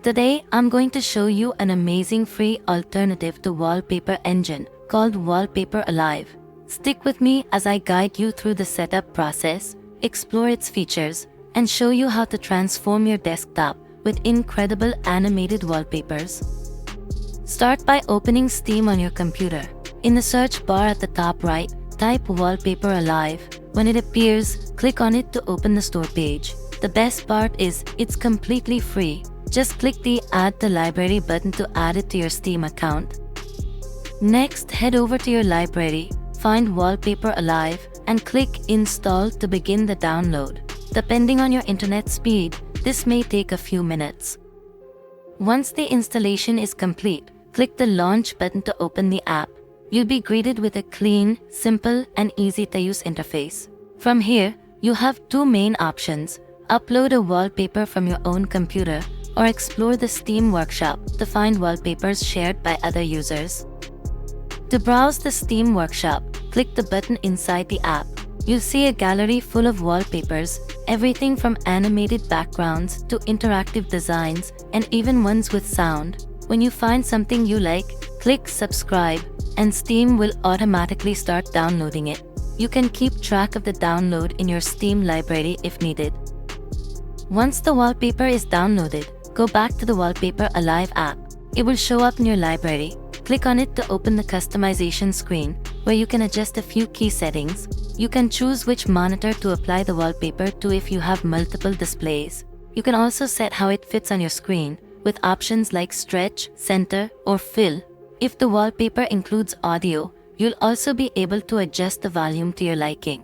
Today, I'm going to show you an amazing free alternative to Wallpaper Engine called Wallpaper Alive. Stick with me as I guide you through the setup process, explore its features, and show you how to transform your desktop with incredible animated wallpapers. Start by opening Steam on your computer. In the search bar at the top right, type Wallpaper Alive. When it appears, click on it to open the store page. The best part is, it's completely free. Just click the Add to Library button to add it to your Steam account. Next, head over to your library, find Wallpaper Alive, and click Install to begin the download. Depending on your internet speed, this may take a few minutes. Once the installation is complete, click the Launch button to open the app. You'll be greeted with a clean, simple, and easy-to-use interface. From here, you have two main options: upload a wallpaper from your own computer, or explore the Steam Workshop to find wallpapers shared by other users. To browse the Steam Workshop, click the button inside the app. You'll see a gallery full of wallpapers, everything from animated backgrounds to interactive designs, and even ones with sound. When you find something you like, click Subscribe, and Steam will automatically start downloading it. You can keep track of the download in your Steam library if needed. Once the wallpaper is downloaded, go back to the Wallpaper Alive app. It will show up in your library. Click on it to open the customization screen, where you can adjust a few key settings. You can choose which monitor to apply the wallpaper to if you have multiple displays. You can also set how it fits on your screen, with options like stretch, center, or fill. If the wallpaper includes audio, you'll also be able to adjust the volume to your liking.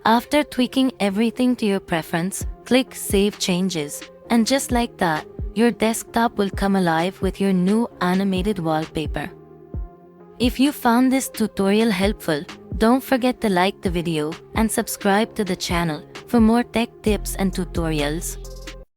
After tweaking everything to your preference, click Save Changes. And just like that, your desktop will come alive with your new animated wallpaper. If you found this tutorial helpful, don't forget to like the video and subscribe to the channel for more tech tips and tutorials.